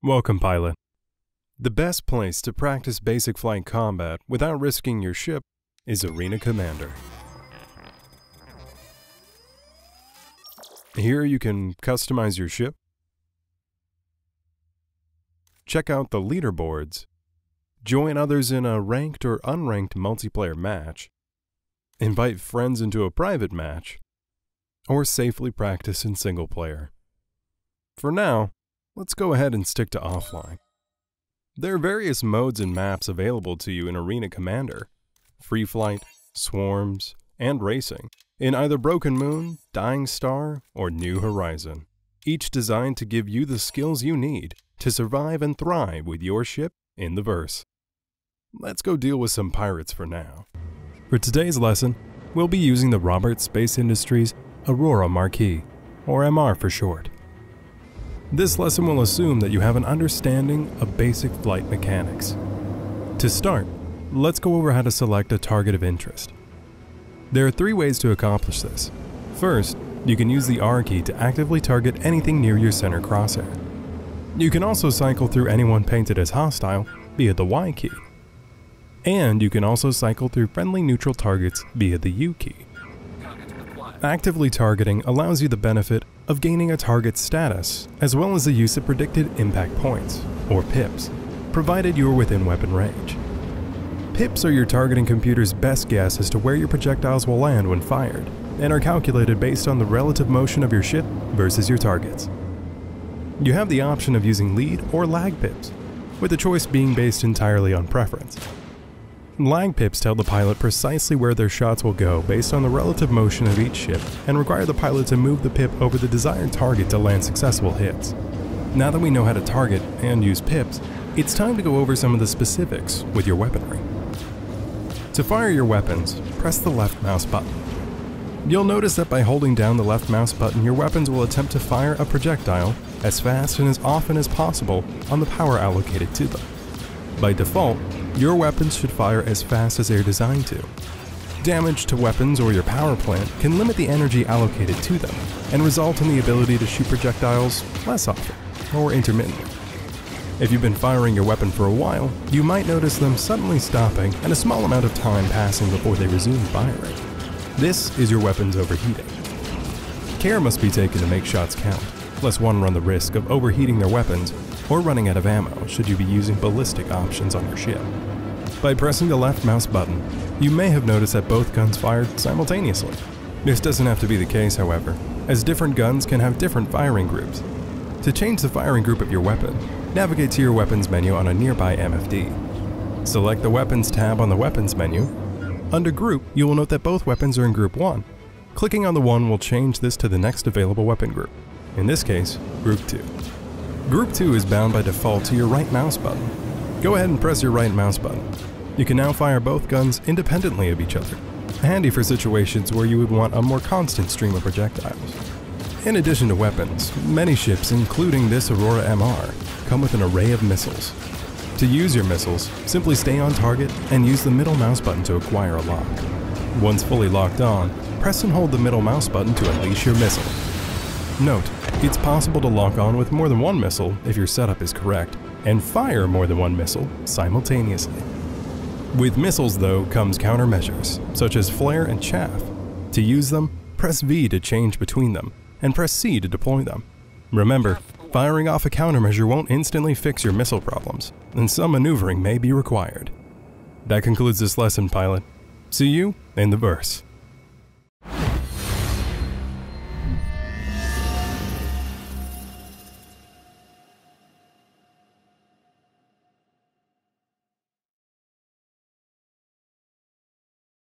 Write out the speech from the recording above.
Welcome, pilot. The best place to practice basic flight combat without risking your ship is Arena Commander. Here you can customize your ship, check out the leaderboards, join others in a ranked or unranked multiplayer match, invite friends into a private match, or safely practice in single player. For now, let's go ahead and stick to offline. There are various modes and maps available to you in Arena Commander: free flight, swarms, and racing, in either Broken Moon, Dying Star, or New Horizon, each designed to give you the skills you need to survive and thrive with your ship in the verse. Let's go deal with some pirates for now. For today's lesson, we'll be using the Roberts Space Industries Aurora Marquis, or MR for short. This lesson will assume that you have an understanding of basic flight mechanics. To start, let's go over how to select a target of interest. There are three ways to accomplish this. First, you can use the R key to actively target anything near your center crosshair. You can also cycle through anyone painted as hostile via the Y key. And you can also cycle through friendly neutral targets via the U key. Actively targeting allows you the benefit of gaining a target status, as well as the use of predicted impact points, or pips, provided you are within weapon range. Pips are your targeting computer's best guess as to where your projectiles will land when fired, and are calculated based on the relative motion of your ship versus your targets. You have the option of using lead or lag pips, with the choice being based entirely on preference. Lag pips tell the pilot precisely where their shots will go based on the relative motion of each ship and require the pilot to move the pip over the desired target to land successful hits. Now that we know how to target and use pips, it's time to go over some of the specifics with your weaponry. To fire your weapons, press the left mouse button. You'll notice that by holding down the left mouse button, your weapons will attempt to fire a projectile as fast and as often as possible on the power allocated to them. By default, your weapons should fire as fast as they're designed to. Damage to weapons or your power plant can limit the energy allocated to them and result in the ability to shoot projectiles less often or intermittently. If you've been firing your weapon for a while, you might notice them suddenly stopping and a small amount of time passing before they resume firing. This is your weapons overheating. Care must be taken to make shots count, lest one run the risk of overheating their weapons or running out of ammo should you be using ballistic options on your ship. By pressing the left mouse button, you may have noticed that both guns fired simultaneously. This doesn't have to be the case, however, as different guns can have different firing groups. To change the firing group of your weapon, navigate to your weapons menu on a nearby MFD. Select the Weapons tab on the Weapons menu. Under Group, you will note that both weapons are in Group 1. Clicking on the 1 will change this to the next available weapon group, in this case, Group 2. Group 2 is bound by default to your right mouse button. Go ahead and press your right mouse button. You can now fire both guns independently of each other, handy for situations where you would want a more constant stream of projectiles. In addition to weapons, many ships, including this Aurora MR, come with an array of missiles. To use your missiles, simply stay on target and use the middle mouse button to acquire a lock. Once fully locked on, press and hold the middle mouse button to unleash your missile. Note, it's possible to lock on with more than one missile if your setup is correct, and fire more than one missile simultaneously. With missiles, though, comes countermeasures, such as flare and chaff. To use them, press V to change between them, and press C to deploy them. Remember, firing off a countermeasure won't instantly fix your missile problems, and some maneuvering may be required. That concludes this lesson, pilot. See you in the verse.